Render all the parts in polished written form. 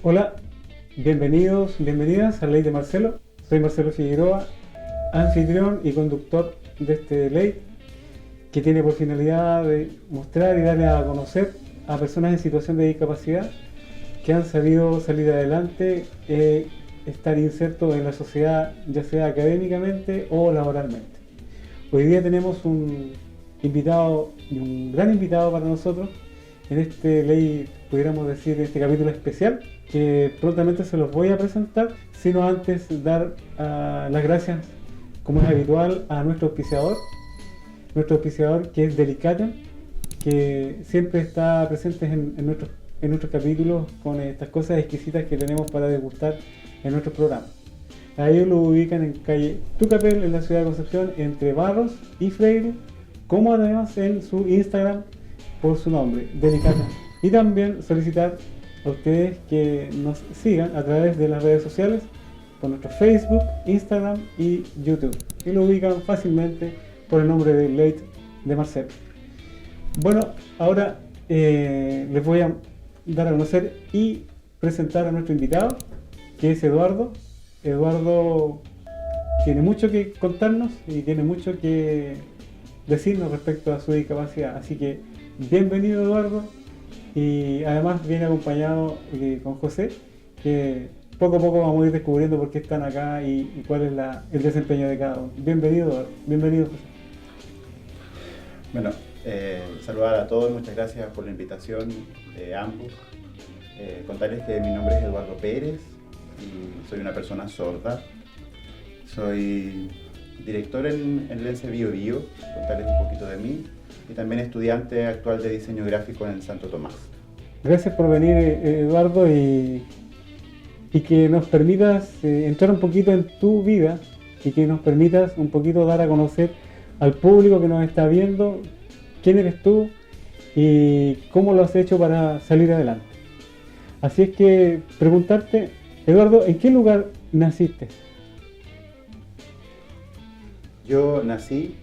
Hola, bienvenidos, bienvenidas a Ley de Marcelo. Soy Marcelo Figueroa, anfitrión y conductor de este ley que tiene por finalidad de mostrar y darle a conocer a personas en situación de discapacidad que han sabido salir adelante, estar insertos en la sociedad, ya sea académicamente o laboralmente. Hoy día tenemos un invitado y un gran invitado para nosotros en este ley, pudiéramos decir, en este capítulo especial, que prontamente se los voy a presentar, sino antes dar las gracias, como es habitual, a nuestro auspiciador que es Delicaten, que siempre está presente en nuestros capítulos con estas cosas exquisitas que tenemos para degustar en nuestros programas. A ellos lo ubican en calle Tucapel, en la ciudad de Concepción, entre Barros y Freire, como además en su Instagram por su nombre, Delicaten. Y también solicitar a ustedes que nos sigan a través de las redes sociales, por nuestro Facebook, Instagram y YouTube. Y lo ubican fácilmente por el nombre de Late de Marcelo. Bueno, ahora les voy a dar a conocer y presentar a nuestro invitado, que es Eduardo. Eduardo tiene mucho que contarnos y tiene mucho que decirnos respecto a su discapacidad. Así que bienvenido, Eduardo. Y además viene acompañado con José, que poco a poco vamos a ir descubriendo por qué están acá y cuál es el desempeño de cada uno. Bienvenido, Eduardo. Bienvenido, José. Bueno, saludar a todos, muchas gracias por la invitación de ambos. Contarles que mi nombre es Eduardo Pérez y soy una persona sorda. Soy director en el ENSE Bio Bio, contarles un poquito de mí, y también estudiante actual de diseño gráfico en Santo Tomás. Gracias por venir, Eduardo, y que nos permitas entrar un poquito en tu vida y que nos permitas un poquito dar a conocer al público que nos está viendo quién eres tú y cómo lo has hecho para salir adelante. Así es que preguntarte, Eduardo, ¿en qué lugar naciste? Yo nací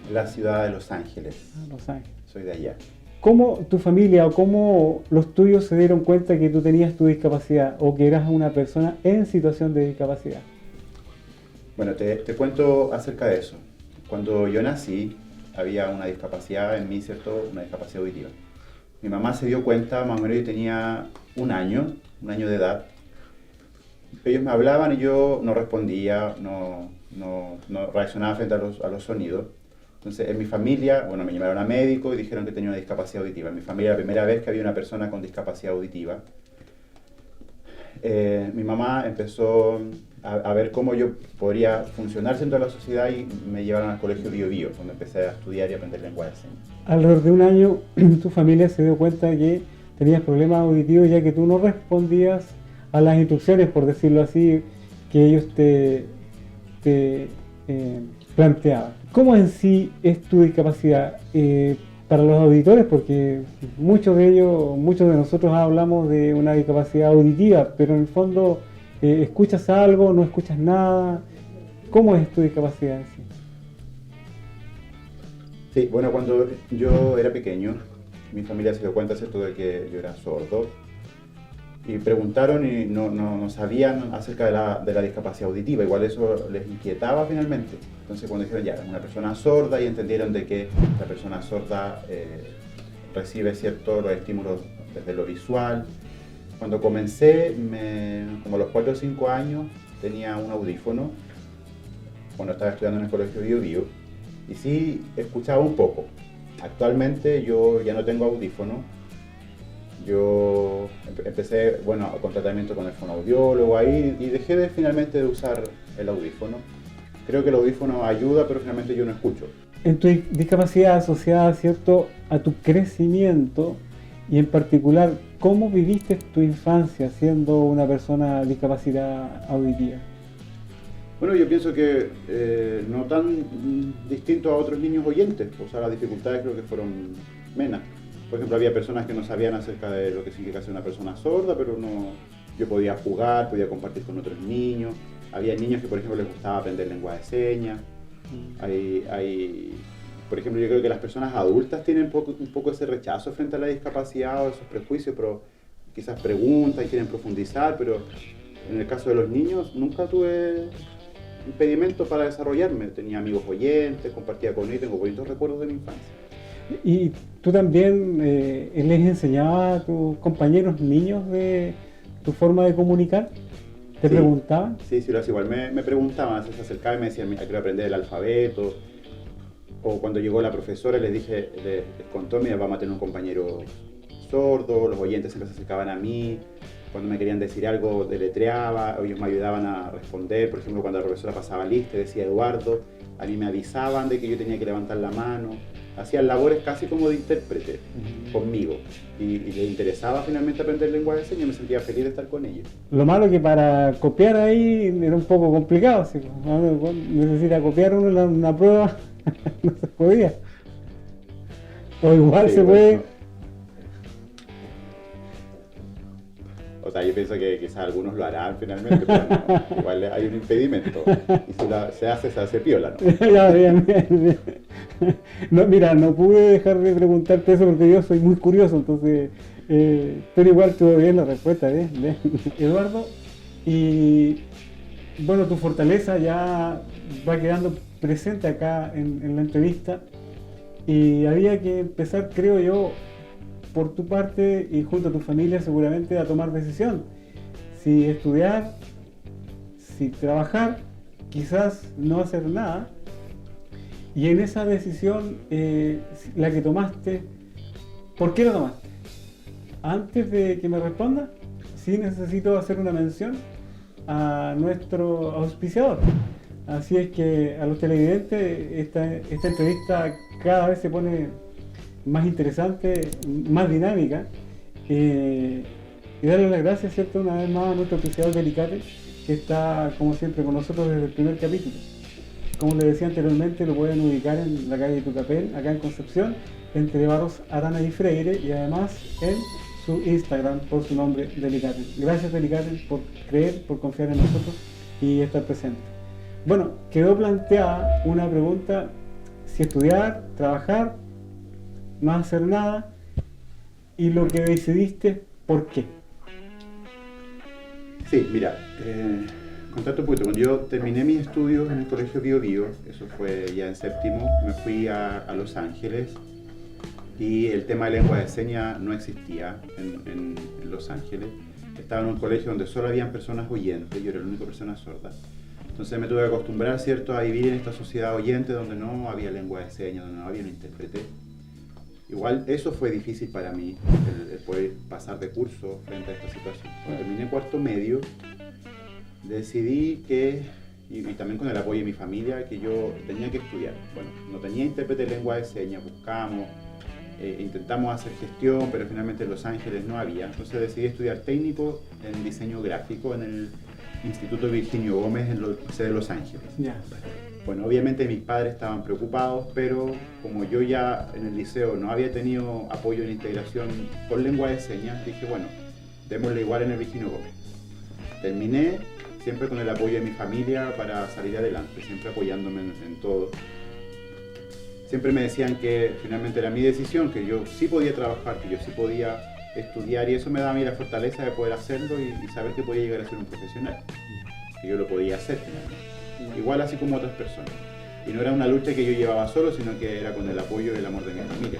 en la ciudad de Los Ángeles. Los Ángeles. Soy de allá. ¿Cómo tu familia o cómo los tuyos se dieron cuenta que tú tenías tu discapacidad o que eras una persona en situación de discapacidad? Bueno, te cuento acerca de eso. Cuando yo nací, había una discapacidad en mí, ¿cierto? Una discapacidad auditiva. Mi mamá se dio cuenta, más o menos yo tenía un año de edad. Ellos me hablaban y yo no respondía, no reaccionaba frente a los sonidos. Entonces, en mi familia, bueno, me llamaron a médico y dijeron que tenía una discapacidad auditiva. En mi familia, la primera vez que había una persona con discapacidad auditiva. Mi mamá empezó a ver cómo yo podría funcionar dentro de la sociedad y me llevaron al colegio Bio Bio, donde empecé a estudiar y aprender lengua de señas. Alrededor de un año, tu familia se dio cuenta de que tenías problemas auditivos ya que tú no respondías a las instrucciones, por decirlo así, que ellos te planteaban. ¿Cómo en sí es tu discapacidad? Para los auditores, porque muchos de nosotros hablamos de una discapacidad auditiva, pero en el fondo escuchas algo, no escuchas nada. ¿Cómo es tu discapacidad en sí? Sí, bueno, cuando yo era pequeño, mi familia se dio cuenta, ¿cierto?, de que yo era sordo. Y preguntaron y no sabían acerca de la discapacidad auditiva, igual eso les inquietaba finalmente. Entonces cuando dijeron ya, es una persona sorda y entendieron de que la persona sorda recibe ciertos los estímulos desde lo visual. Cuando comencé, como a los 4 o 5 años, tenía un audífono, cuando estaba estudiando en el colegio Bio Bio, y sí escuchaba un poco. Actualmente yo ya no tengo audífono. Yo empecé, bueno, con tratamiento con el fonoaudiólogo ahí y dejé finalmente de usar el audífono. Creo que el audífono ayuda, pero finalmente yo no escucho. En tu discapacidad asociada, ¿cierto?, a tu crecimiento y en particular, ¿cómo viviste tu infancia siendo una persona de discapacidad auditiva? Bueno, yo pienso que no tan distinto a otros niños oyentes, o sea, las dificultades creo que fueron menos. Por ejemplo, había personas que no sabían acerca de lo que significa ser una persona sorda, pero yo podía jugar, podía compartir con otros niños. Había niños que, por ejemplo, les gustaba aprender lengua de señas. Por ejemplo, yo creo que las personas adultas tienen un poco ese rechazo frente a la discapacidad o esos prejuicios, pero quizás preguntan y quieren profundizar, pero en el caso de los niños nunca tuve impedimento para desarrollarme. Tenía amigos oyentes, compartía con ellos, tengo bonitos recuerdos de mi infancia. ¿Y tú también les enseñabas a tus compañeros niños de tu forma de comunicar? ¿Te Sí, preguntaban? sí, lo hacía igual. Me preguntaban, se acercaban y me decían, mira, quiero aprender el alfabeto. O cuando llegó la profesora les contó, mira, vamos a tener un compañero sordo, los oyentes siempre se acercaban a mí. Cuando me querían decir algo, deletreaba, ellos me ayudaban a responder. Por ejemplo, cuando la profesora pasaba lista, decía Eduardo, a mí me avisaban de que yo tenía que levantar la mano. Hacían labores casi como de intérprete conmigo. Y les interesaba finalmente aprender lenguaje de señas, me sentía feliz de estar con ellos. Lo malo que para copiar ahí era un poco complicado, así, cuando necesita copiar una prueba, no se podía. O igual Sí, se puede. bueno. O sea, yo pienso que quizás algunos lo harán finalmente, pero no, igual hay un impedimento. Y si se hace piola, ¿no? Ya, bien, bien, bien. No, mira, no pude dejar de preguntarte eso porque yo soy muy curioso, entonces, pero igual tuvo bien la respuesta, bien, bien. Eduardo, y bueno, tu fortaleza ya va quedando presente acá en la entrevista y había que empezar, creo yo, por tu parte y junto a tu familia seguramente a tomar decisión. Si estudiar, si trabajar, quizás no hacer nada. Y en esa decisión, la que tomaste, ¿por qué la tomaste? Antes de que me responda, sí necesito hacer una mención a nuestro auspiciador. Así es que a los televidentes esta entrevista cada vez se pone más interesante, más dinámica. Y darle las gracias, ¿cierto?, una vez más a nuestro auspiciador Delicate, que está como siempre con nosotros desde el primer capítulo. Como les decía anteriormente, lo pueden ubicar en la calle Tucapel, acá en Concepción, entre Barros Arana y Freire, y además en su Instagram por su nombre, Delicate. Gracias, Delicate, por creer, por confiar en nosotros y estar presente. Bueno, quedó planteada una pregunta: si estudiar, trabajar, no hacer nada, y lo que decidiste, ¿por qué? Sí, mira, contarte un poquito. Cuando yo terminé mis estudios en el colegio Bio Bio, eso fue ya en séptimo, me fui a Los Ángeles y el tema de lengua de señas no existía en Los Ángeles. Estaba en un colegio donde solo habían personas oyentes, yo era la única persona sorda. Entonces me tuve que acostumbrar, ¿cierto?, a vivir en esta sociedad oyente donde no había lengua de señas, donde no había un intérprete. Igual eso fue difícil para mí, el poder pasar de curso frente a esta situación. Cuando terminé cuarto medio, decidí que, y también con el apoyo de mi familia, que yo tenía que estudiar. Bueno, no tenía intérprete de lengua de señas, buscamos, intentamos hacer gestión, pero finalmente en Los Ángeles no había. Entonces decidí estudiar técnico en diseño gráfico en el Instituto Virginio Gómez en la sede de Los Ángeles. Ya. Bueno, obviamente mis padres estaban preocupados, pero como yo ya en el liceo no había tenido apoyo en integración con lengua de señas, dije, bueno, démosle igual en el Virginio Gómez. Terminé siempre con el apoyo de mi familia para salir adelante, siempre apoyándome en todo. Siempre me decían que finalmente era mi decisión, que yo sí podía trabajar, que yo sí podía estudiar, y eso me daba a mí la fortaleza de poder hacerlo y saber que podía llegar a ser un profesional, que yo lo podía hacer finalmente, igual así como otras personas. Y no era una lucha que yo llevaba solo, sino que era con el apoyo y el amor de mi familia.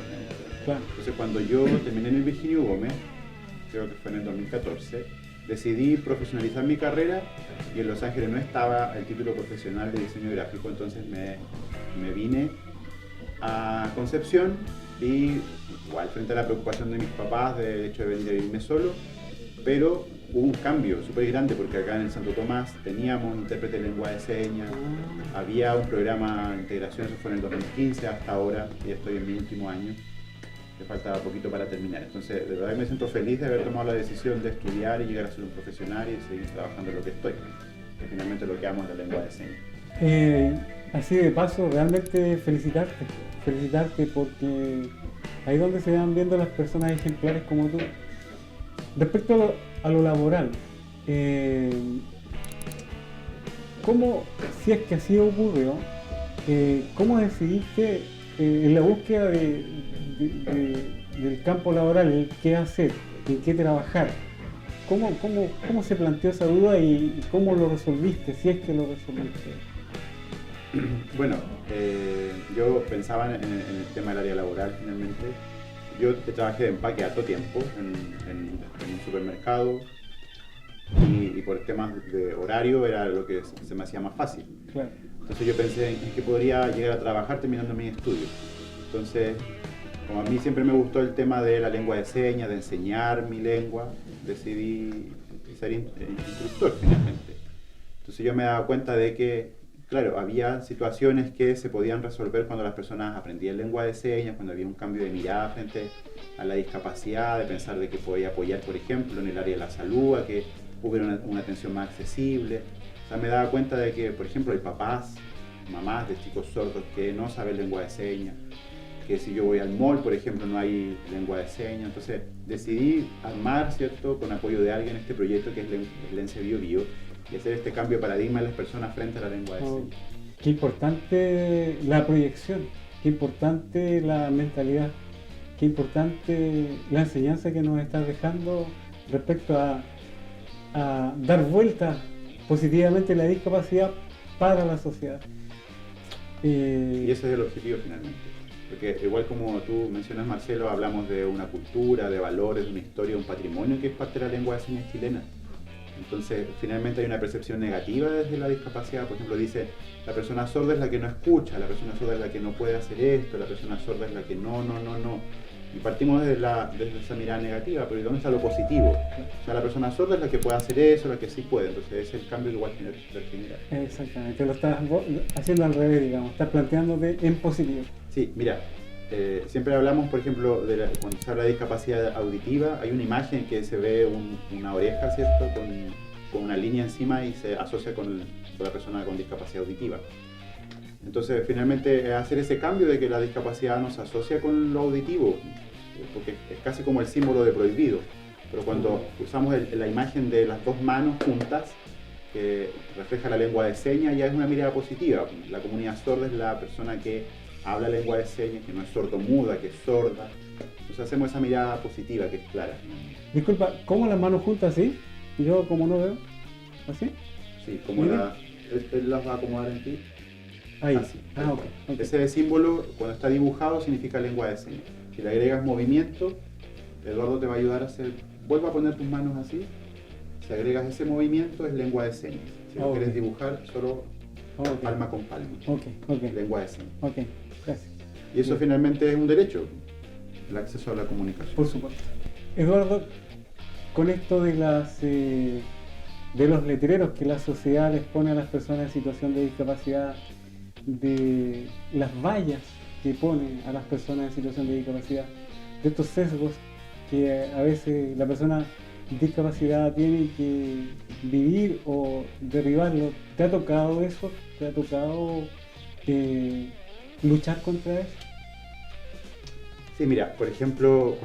Claro. Entonces cuando yo terminé en el Virginio Gómez, creo que fue en el 2014, decidí profesionalizar mi carrera y en Los Ángeles no estaba el título profesional de diseño gráfico, entonces me vine a Concepción y igual frente a la preocupación de mis papás del hecho de venir a vivirme solo, pero hubo un cambio súper grande porque acá en el Santo Tomás teníamos un intérprete de lengua de señas, había un programa de integración, eso fue en el 2015 hasta ahora, y estoy en mi último año, me faltaba poquito para terminar. Entonces, de verdad me siento feliz de haber tomado la decisión de estudiar y llegar a ser un profesional y seguir trabajando en lo que estoy, que finalmente lo que amo es la lengua de señas. Así de paso, realmente felicitarte porque ahí es donde se van viendo las personas ejemplares como tú. Respecto a lo laboral, ¿cómo, si es que así ocurrió, cómo decidiste en la búsqueda del campo laboral, en qué hacer, en qué trabajar? ¿Cómo se planteó esa duda y cómo lo resolviste, si es que lo resolviste? Bueno, yo pensaba en el tema del área laboral finalmente. Yo trabajé de empaque harto tiempo en un supermercado y por temas de horario era lo que se me hacía más fácil. Claro. Entonces yo pensé en que podría llegar a trabajar terminando mis estudios. Entonces, como a mí siempre me gustó el tema de la lengua de señas, de enseñar mi lengua, decidí ser instructor finalmente. Entonces yo me daba cuenta de que, claro, había situaciones que se podían resolver cuando las personas aprendían lengua de señas, cuando había un cambio de mirada frente a la discapacidad, de pensar de que podía apoyar, por ejemplo, en el área de la salud, a que hubiera una atención más accesible. O sea, me daba cuenta de que, por ejemplo, hay papás, mamás de chicos sordos que no saben lengua de señas, que si yo voy al mall, por ejemplo, no hay lengua de señas. Entonces decidí armar, ¿cierto?, con apoyo de alguien, este proyecto que es Lense Bio Bio, y hacer este cambio de paradigma en las personas frente a la lengua de señas. Qué importante la proyección, qué importante la mentalidad, qué importante la enseñanza que nos estás dejando respecto a dar vuelta positivamente la discapacidad para la sociedad. Y ese es el objetivo finalmente. Porque igual como tú mencionas, Marcelo, hablamos de una cultura, de valores, de una historia, de un patrimonio que es parte de la lengua de señas chilena. Entonces, finalmente hay una percepción negativa desde la discapacidad. Por ejemplo, dice, la persona sorda es la que no escucha, la persona sorda es la que no puede hacer esto, la persona sorda es la que no. Y partimos desde esa mirada negativa, pero ¿dónde está lo positivo? O sea, la persona sorda es la que puede hacer eso, la que sí puede. Entonces, es el cambio que igual tiene que generar. Exactamente, lo estás haciendo al revés, digamos, estás planteándote en positivo. Sí, mira, siempre hablamos, por ejemplo, cuando se habla de discapacidad auditiva, hay una imagen que se ve una oreja, ¿cierto?, con una línea encima y se asocia con la persona con discapacidad auditiva. Entonces, finalmente, hacer ese cambio de que la discapacidad no se asocia con lo auditivo, porque es casi como el símbolo de prohibido. Pero cuando usamos la imagen de las dos manos juntas, que refleja la lengua de señas, ya es una mirada positiva. La comunidad sorda es la persona que habla lengua de señas, que no es sordomuda, que es sorda. Entonces hacemos esa mirada positiva que es clara. Disculpa, ¿cómo las manos juntas así? Yo como no veo. ¿Así? Sí, como él las va a acomodar en ti. Ahí. Así. Okay. Ese símbolo, cuando está dibujado, significa lengua de señas. Si le agregas movimiento, Eduardo te va a ayudar a hacer. Vuelva a poner tus manos así. Si agregas ese movimiento, es lengua de señas. Si lo quieres dibujar, solo palma con palma. Lengua de señas. Ok, gracias. Y eso finalmente es un derecho, el acceso a la comunicación. Por supuesto. Eduardo, con esto de los letreros que la sociedad les pone a las personas en situación de discapacidad, de las vallas que pone a las personas en situación de discapacidad, de estos sesgos que a veces la persona discapacidad tiene que vivir o derribarlo. ¿Te ha tocado eso? ¿Te ha tocado luchar contra eso? Sí, mira, por ejemplo,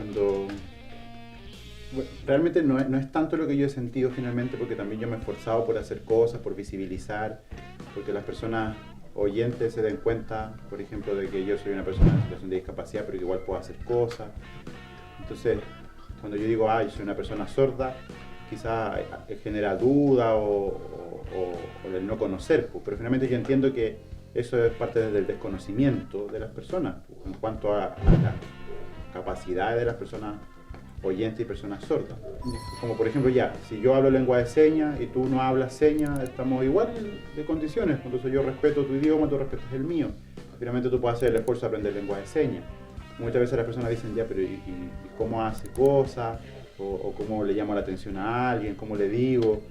realmente no es tanto lo que yo he sentido finalmente, porque también yo me he esforzado por hacer cosas, por visibilizar, porque las personas oyentes se den cuenta, por ejemplo, de que yo soy una persona en situación de discapacidad, pero que igual puedo hacer cosas. Entonces, cuando yo digo, yo soy una persona sorda, quizá genera duda o el no conocer, pero finalmente yo entiendo que eso es parte del desconocimiento de las personas en cuanto a las capacidades de las personas oyentes y personas sordas. Como por ejemplo, si yo hablo lengua de señas y tú no hablas señas, estamos igual de condiciones. Entonces yo respeto tu idioma, tú respetas el mío. Finalmente tú puedes hacer el esfuerzo de aprender lengua de señas. Muchas veces las personas dicen, pero ¿y cómo hace cosas? O cómo le llamo la atención a alguien, cómo le digo.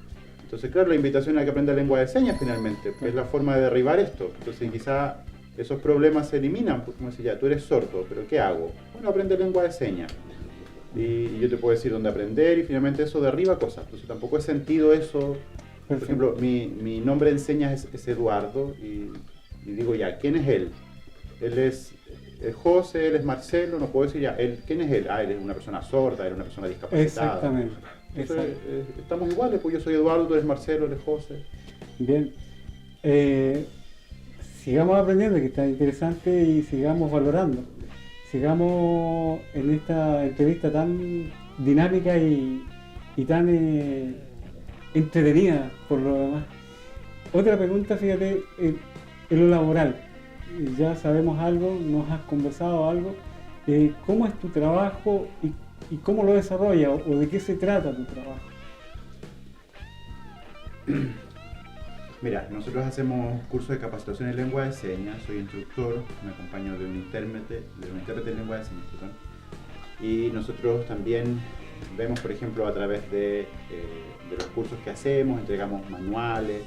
Entonces, claro, la invitación es que aprender lengua de señas finalmente, es la forma de derribar esto. Entonces, quizá esos problemas se eliminan, porque como decía, tú eres sordo, pero ¿qué hago? Bueno, aprende lengua de señas. Y yo te puedo decir dónde aprender y finalmente eso derriba cosas. Entonces, tampoco he sentido eso. Por ejemplo, mi nombre en señas es Eduardo y digo, ¿quién es él? Él es José, él es Marcelo, no puedo decir él, ¿quién es él? Él es una persona sorda, él es una persona discapacitada. Exactamente. Entonces, estamos iguales, pues yo soy Eduardo, tú eres Marcelo, eres José. Bien. Sigamos aprendiendo, que está interesante, y sigamos valorando. Sigamos en esta entrevista tan dinámica y y tan entretenida por lo demás. Otra pregunta, fíjate, en lo laboral. Ya sabemos algo, nos has conversado algo. ¿Cómo es tu trabajo y cómo lo desarrollas o de qué se trata tu trabajo? Mira, nosotros hacemos cursos de capacitación en lengua de señas, soy instructor, me acompaño de un intérprete de lengua de señas, perdón. Y nosotros también vemos, por ejemplo, a través de los cursos que hacemos, entregamos manuales,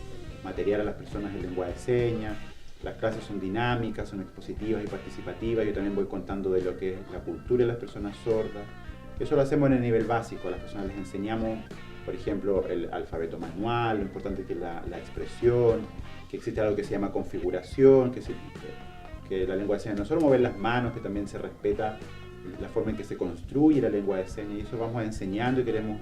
material a las personas en lengua de señas. Las clases son dinámicas, son expositivas y participativas. Yo también voy contando de lo que es la cultura de las personas sordas. Eso lo hacemos en el nivel básico. A las personas les enseñamos, por ejemplo, el alfabeto manual, lo importante que es la expresión, que existe algo que se llama configuración, que la lengua de señas no solo mover las manos, que también se respeta la forma en que se construye la lengua de señas. Y eso vamos enseñando y queremos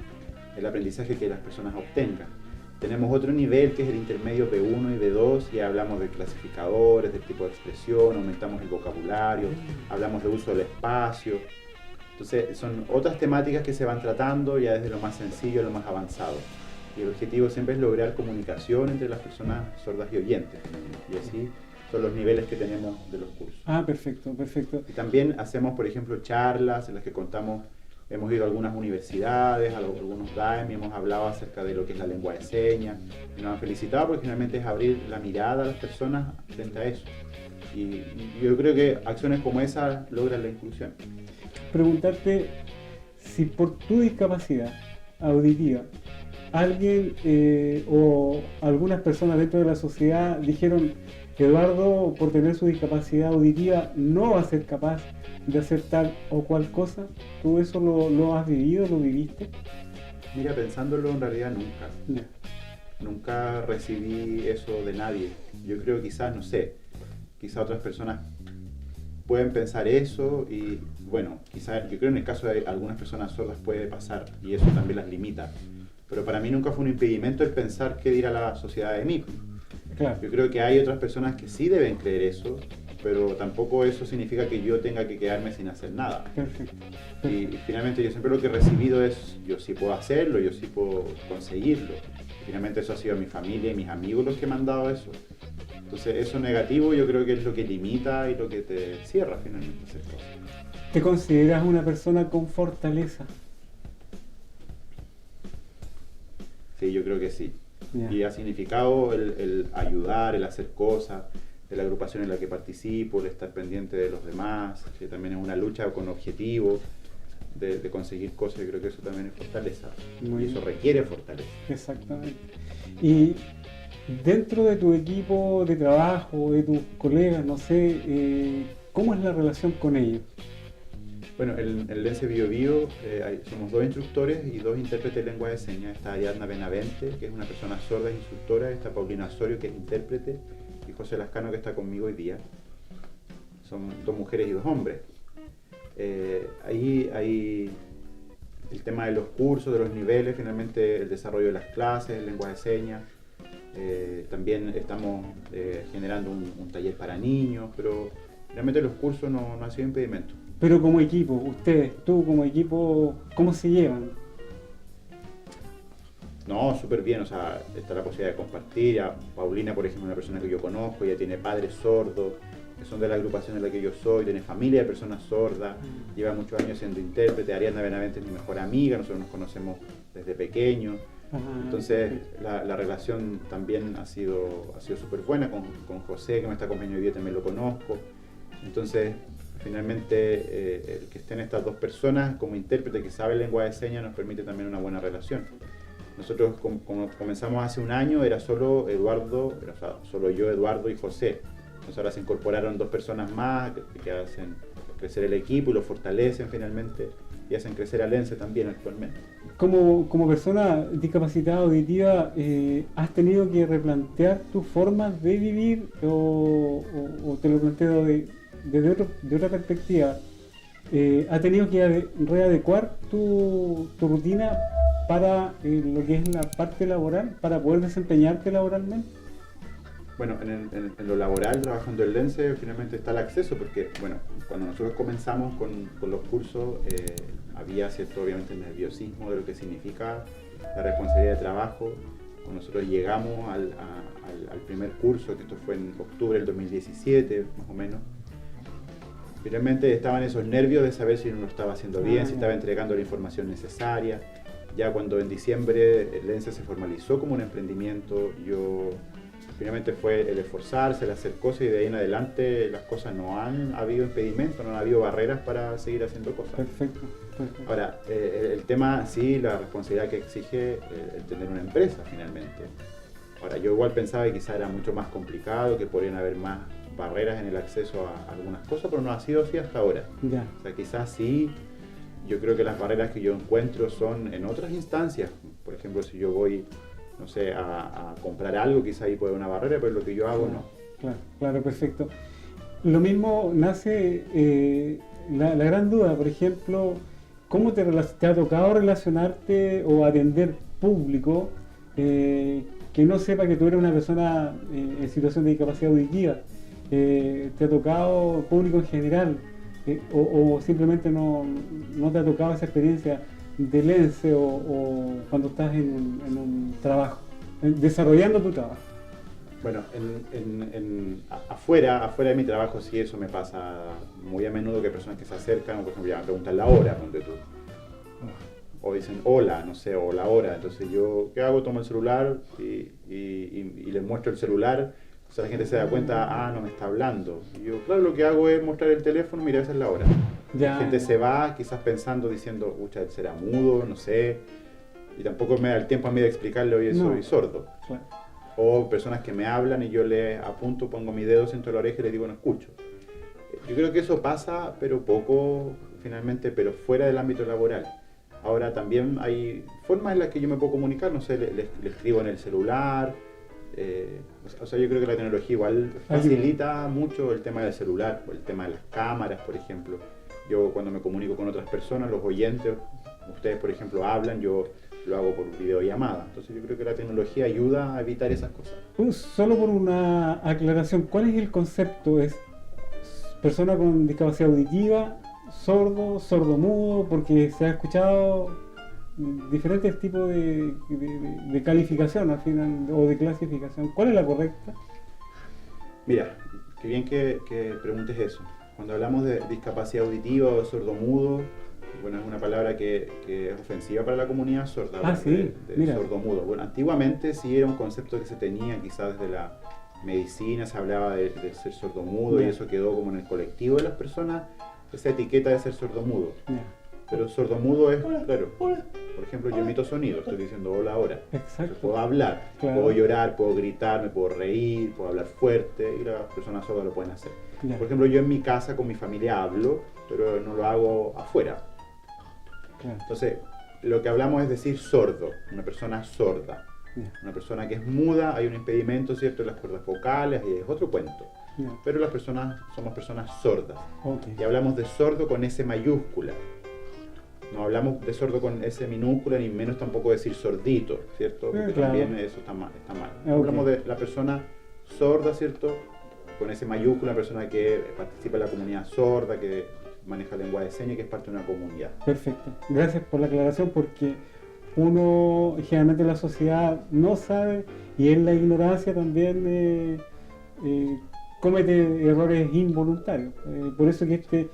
el aprendizaje que las personas obtengan. Tenemos otro nivel que es el intermedio B1 y B2, y hablamos de clasificadores, del tipo de expresión, aumentamos el vocabulario, hablamos de uso del espacio. Entonces son otras temáticas que se van tratando ya desde lo más sencillo a lo más avanzado. Y el objetivo siempre es lograr comunicación entre las personas sordas y oyentes. Y así son los niveles que tenemos de los cursos. Ah, perfecto, perfecto. Y también hacemos, por ejemplo, charlas en las que contamos. Hemos ido a algunas universidades, a algunos DAEM, y hemos hablado acerca de lo que es la lengua de señas. Y nos han felicitado porque finalmente es abrir la mirada a las personas frente a eso. Y yo creo que acciones como esas logran la inclusión. Preguntarte si por tu discapacidad auditiva alguien o algunas personas dentro de la sociedad dijeron: Eduardo, por tener su discapacidad auditiva, no va a ser capaz de hacer tal o cual cosa. ¿Tú eso lo has vivido, lo viviste? Mira, pensándolo, en realidad nunca. No. Nunca recibí eso de nadie. Yo creo quizás, no sé, quizás otras personas pueden pensar eso y, bueno, quizás yo creo en el caso de algunas personas sordas puede pasar y eso también las limita. Pero para mí nunca fue un impedimento el pensar qué dirá la sociedad de mí. Claro. Yo creo que hay otras personas que sí deben creer eso, pero tampoco eso significa que yo tenga que quedarme sin hacer nada. Perfecto. Y finalmente yo siempre lo que he recibido es: yo sí puedo hacerlo, yo sí puedo conseguirlo. Finalmente eso ha sido mi familia y mis amigos los que me han dado eso. Entonces eso negativo yo creo que es lo que limita y lo que te cierra finalmente hacer cosas. ¿Te consideras una persona con fortaleza? Sí, yo creo que sí. Yeah. Y ha significado el ayudar, el hacer cosas, de la agrupación en la que participo, el estar pendiente de los demás, que también es una lucha con objetivos, de conseguir cosas. Yo creo que eso también es fortaleza. Muy y eso bien. requiere fortaleza. Exactamente. Y dentro de tu equipo de trabajo, de tus colegas, no sé, ¿cómo es la relación con ellos? Bueno, en el Lense Bio Bio somos 2 instructores y 2 intérpretes de lengua de señas. Está Ariadna Benavente, que es una persona sorda e instructora, está Paulina Osorio, que es intérprete, y José Lascano, que está conmigo hoy día. Son 2 mujeres y 2 hombres. Ahí hay el tema de los cursos, de los niveles, finalmente el desarrollo de las clases, lengua de señas. También estamos generando un taller para niños, pero realmente los cursos no han sido impedimento. Pero como equipo, ustedes, tú como equipo, ¿cómo se llevan? No, súper bien, o sea, está la posibilidad de compartir. A Paulina, por ejemplo, una persona que yo conozco, ella tiene padres sordos, que son de la agrupación en la que yo soy, tiene familia de personas sordas, lleva muchos años siendo intérprete. Ariadna Benavente es mi mejor amiga, nosotros nos conocemos desde pequeños. Entonces la relación también ha sido súper buena con José, que me está acompañando hoy día, también lo conozco. Entonces, finalmente, el que estén estas 2 personas como intérprete que sabe lengua de señas nos permite también una buena relación. Nosotros, como comenzamos hace un año, era solo Eduardo, solo yo, Eduardo y José. Entonces ahora se incorporaron 2 personas más que hacen crecer el equipo y lo fortalecen finalmente y hacen crecer al Lense también actualmente. Como persona discapacitada auditiva, ¿has tenido que replantear tus formas de vivir o te lo planteo desde otra perspectiva? ¿Has tenido que readecuar tu rutina para lo que es la parte laboral, para poder desempeñarte laboralmente? Bueno, en lo laboral, trabajando en Lense, finalmente está el acceso, porque, bueno, cuando nosotros comenzamos con los cursos, había cierto, obviamente, nerviosismo de lo que significa la responsabilidad de trabajo. Cuando nosotros llegamos al primer curso, que esto fue en octubre del 2017, más o menos, finalmente estaban esos nervios de saber si uno lo estaba haciendo bien, si estaba entregando la información necesaria. Ya cuando en diciembre el ENSE se formalizó como un emprendimiento, finalmente fue el esforzarse, el hacer cosas, y de ahí en adelante las cosas no han habido impedimentos, no han habido barreras para seguir haciendo cosas. Perfecto. Ahora, el tema, sí, la responsabilidad que exige el tener una empresa finalmente. Ahora, yo igual pensaba que quizá era mucho más complicado, que podrían haber más barreras en el acceso a algunas cosas, pero no ha sido así hasta ahora. Ya. O sea, quizás sí, yo creo que las barreras que yo encuentro son en otras instancias. Por ejemplo, si yo voy, no sé, a comprar algo, quizá ahí puede haber una barrera, pero lo que yo hago no. Claro, perfecto. Lo mismo nace la gran duda, por ejemplo, ¿cómo te ha tocado relacionarte o atender público que no sepa que tú eres una persona en situación de discapacidad auditiva? ¿Te ha tocado público en general? O simplemente no te ha tocado esa experiencia del ENSE o cuando estás en un trabajo, desarrollando tu trabajo? Bueno, afuera de mi trabajo sí, eso me pasa muy a menudo, que hay personas que se acercan o por ejemplo ya me preguntan la hora, donde tú, o dicen hola, no sé, o la hora. Entonces yo, ¿qué hago? Tomo el celular y les muestro el celular. O sea, la gente se da cuenta, no me está hablando. Y yo, claro, lo que hago es mostrar el teléfono, mira, esa es la hora. La gente se va quizás pensando, diciendo, él será mudo, no sé. Y tampoco me da el tiempo a mí de explicarle, oye, soy sordo. Claro. O personas que me hablan y yo les apunto, pongo mi dedo dentro de la oreja y les digo, no escucho. Yo creo que eso pasa, pero poco, finalmente, pero fuera del ámbito laboral. Ahora también hay formas en las que yo me puedo comunicar, no sé, le escribo en el celular. O sea, yo creo que la tecnología igual facilita mucho el tema del celular, o el tema de las cámaras, por ejemplo. Yo cuando me comunico con otras personas, los oyentes, ustedes por ejemplo hablan, yo lo hago por videollamada. Entonces yo creo que la tecnología ayuda a evitar esas cosas. Solo por una aclaración, ¿cuál es el concepto? ¿Es persona con discapacidad auditiva, sordo, sordomudo? Porque se ha escuchado diferentes tipos de calificación al final, o de clasificación. ¿Cuál es la correcta? Mira, qué bien que preguntes eso. Cuando hablamos de discapacidad auditiva o sordomudo, bueno, es una palabra que es ofensiva para la comunidad sorda, sí, de sordomudo. Bueno, antiguamente sí era un concepto que se tenía, quizás desde la medicina se hablaba de ser sordomudo, y eso quedó como en el colectivo de las personas, esa etiqueta de ser sordomudo. Pero sordomudo es, claro, por ejemplo, yo emito sonido, estoy diciendo hola ahora. Exacto. Puedo hablar, puedo llorar, puedo gritar, me puedo reír, puedo hablar fuerte, y las personas sordas lo pueden hacer. Por ejemplo, yo en mi casa con mi familia hablo, pero no lo hago afuera. Entonces, lo que hablamos es decir sordo, una persona sorda. Una persona que es muda, hay un impedimento, ¿cierto?, en las cuerdas vocales, y es otro cuento. Pero las personas somos personas sordas. Y hablamos de sordo con S mayúscula. No hablamos de sordo con S minúscula, ni menos tampoco decir sordito, ¿cierto? Porque también eso está mal. Hablamos de la persona sorda, ¿cierto?, con S mayúscula, una persona que participa en la comunidad sorda, que maneja lengua de señas y que es parte de una comunidad. Perfecto. Gracias por la aclaración, porque uno generalmente la sociedad no sabe, y en la ignorancia también comete errores involuntarios. Por eso que este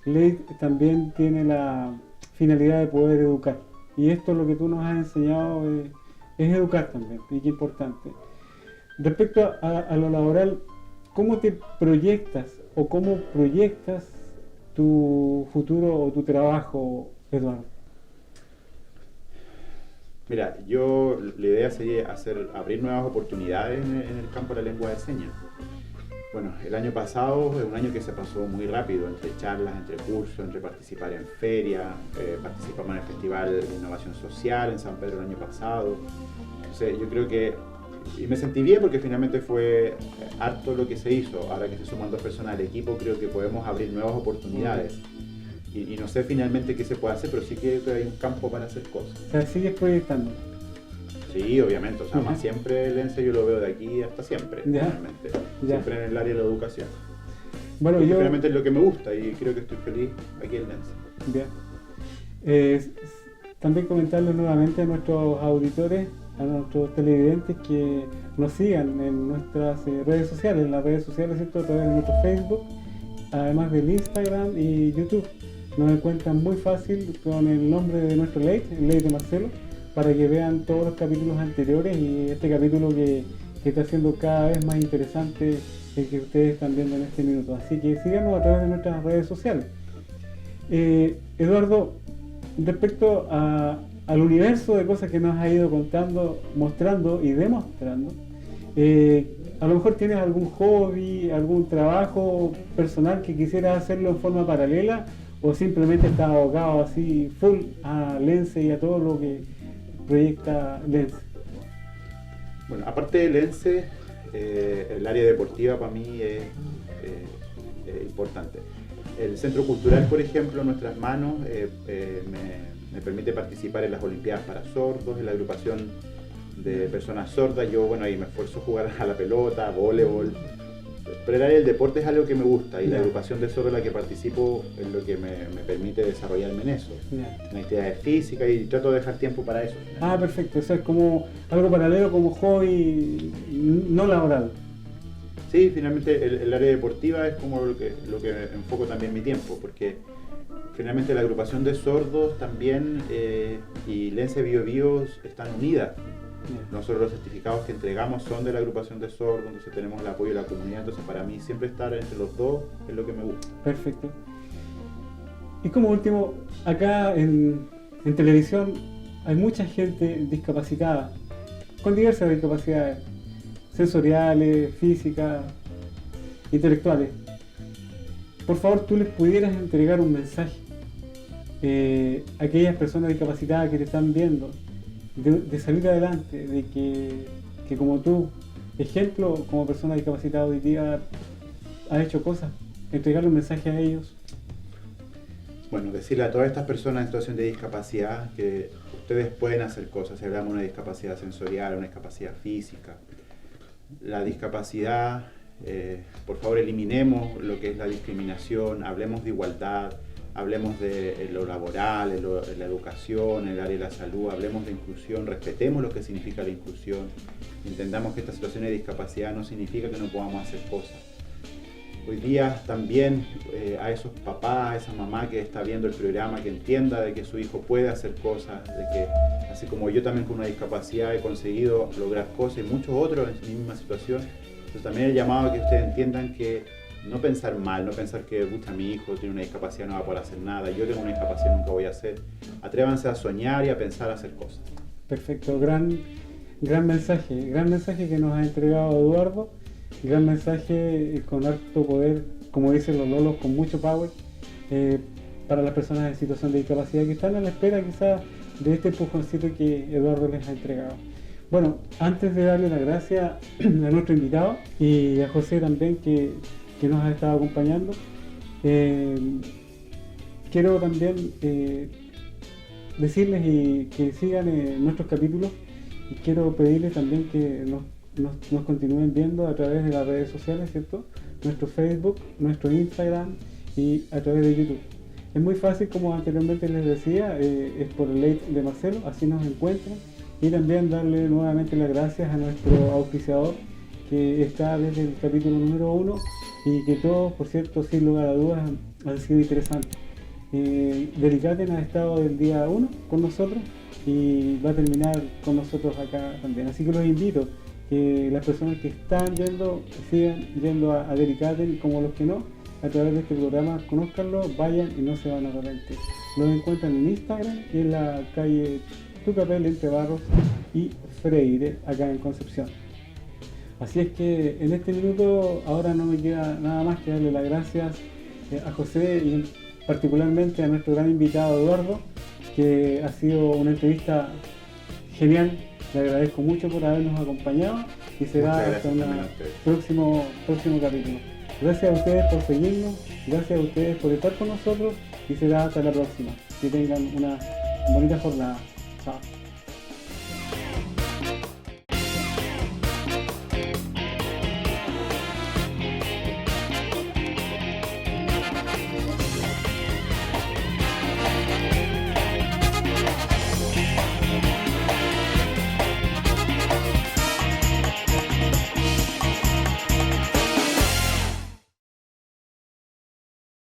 ley también tiene la finalidad de poder educar, y esto es lo que tú nos has enseñado, es educar también, y qué importante. Respecto a lo laboral, ¿cómo te proyectas o cómo proyectas tu futuro o tu trabajo, Eduardo? Mira, la idea sería abrir nuevas oportunidades en el campo de la lengua de señas. Bueno, el año pasado es un año que se pasó muy rápido, entre charlas, entre cursos, entre participar en ferias, participamos en el Festival de Innovación Social en San Pedro el año pasado. Entonces yo creo que, y me sentí bien porque finalmente fue harto lo que se hizo. Ahora que se suman 2 personas al equipo, creo que podemos abrir nuevas oportunidades. Y no sé finalmente qué se puede hacer, pero sí creo que hay un campo para hacer cosas. O sea, sigues proyectando. Sí, obviamente, o sea, más siempre el ENSE yo lo veo de aquí hasta siempre, realmente. Siempre en el área de la educación. Bueno, porque realmente es lo que me gusta y creo que estoy feliz aquí en el ENSE. Bien. también comentarles nuevamente a nuestros auditores, a nuestros televidentes que nos sigan en nuestras redes sociales, en las redes sociales, ¿cierto? A través de nuestro Facebook, además del Instagram y YouTube. Nos encuentran muy fácil con el nombre de nuestro late, el late de Marcelo, para que vean todos los capítulos anteriores y este capítulo que está siendo cada vez más interesante, el que ustedes están viendo en este minuto. Así que síganos a través de nuestras redes sociales. Eduardo, respecto al universo de cosas que nos ha ido contando, mostrando y demostrando, a lo mejor tienes algún hobby, algún trabajo personal que quisieras hacerlo en forma paralela, o simplemente estás abocado así full a Lense y a todo lo que proyecta Lense. Bueno, aparte de Lense, el área deportiva para mí es importante. El Centro Cultural, por ejemplo, Nuestras Manos, me permite participar en las Olimpiadas para Sordos, en la agrupación de personas sordas. Yo, bueno, ahí me esfuerzo a jugar a la pelota, voleibol. Pero el área del deporte es algo que me gusta y la agrupación de sordos en la que participo es lo que me permite desarrollarme en eso. En actividades físicas, y trato de dejar tiempo para eso. Ah, perfecto. Eso es como algo paralelo, como hobby no laboral. Sí, finalmente el área deportiva es como lo que enfoco también mi tiempo, porque finalmente la agrupación de sordos también y Lense Bio Bio están unidas. Nosotros los certificados que entregamos son de la agrupación de sordos, entonces tenemos el apoyo de la comunidad, entonces para mí siempre estar entre los dos es lo que me gusta. Perfecto. Y como último, acá en televisión hay mucha gente discapacitada, con diversas discapacidades, sensoriales, físicas, intelectuales. Por favor, tú les pudieras entregar un mensaje a aquellas personas discapacitadas que te están viendo, de salir adelante, de que como tú, ejemplo, como persona discapacitada hoy día, has hecho cosas, entregarle un mensaje a ellos. Bueno, decirle a todas estas personas en situación de discapacidad que ustedes pueden hacer cosas. Si hablamos de una discapacidad sensorial, una discapacidad física, la discapacidad, por favor eliminemos lo que es la discriminación, hablemos de igualdad, hablemos de lo laboral, en la educación, en el área de la salud, hablemos de inclusión, respetemos lo que significa la inclusión, entendamos que esta situación de discapacidad no significa que no podamos hacer cosas. Hoy día también a esos papás, a esa mamá que está viendo el programa, que entienda de que su hijo puede hacer cosas, de que así como yo también con una discapacidad he conseguido lograr cosas y muchos otros en su misma situación. Entonces también el llamado a que ustedes entiendan que no pensar mal, no pensar que mi hijo tiene una discapacidad, no va a poder hacer nada, yo tengo una discapacidad, nunca voy a hacer. Atrévanse a soñar y a pensar a hacer cosas. Perfecto, gran mensaje que nos ha entregado Eduardo, gran mensaje con harto poder, como dicen los lolos, con mucho power, para las personas en situación de discapacidad que están a la espera quizás de este empujoncito que Eduardo les ha entregado. Bueno, antes de darle las gracias a nuestro invitado y a José también que nos ha estado acompañando, quiero también decirles que sigan nuestros capítulos, y quiero pedirles también que nos continúen viendo a través de las redes sociales, ¿cierto? Nuestro Facebook, nuestro Instagram y a través de YouTube. Es muy fácil, como anteriormente les decía, es por el late de Marcelo, así nos encuentran, y también darle nuevamente las gracias a nuestro auspiciador que está desde el capítulo número 1 y que todos, por cierto, sin lugar a dudas, han sido interesantes. Delicaten ha estado del día 1 con nosotros y va a terminar con nosotros acá también. Así que los invito que las personas que están yendo sigan yendo a Delicaten, como los que no, a través de este programa, conózcanlo, vayan y no se van a arrepentir. Los encuentran en Instagram y en la calle Tucapel entre Barros y Freire, acá en Concepción. Así es que en este minuto ahora no me queda nada más que darle las gracias a José y particularmente a nuestro gran invitado Eduardo, que ha sido una entrevista genial. Le agradezco mucho por habernos acompañado y será hasta un próximo capítulo. Gracias a ustedes por seguirnos, gracias a ustedes por estar con nosotros y será hasta la próxima. Que tengan una bonita jornada. Chao.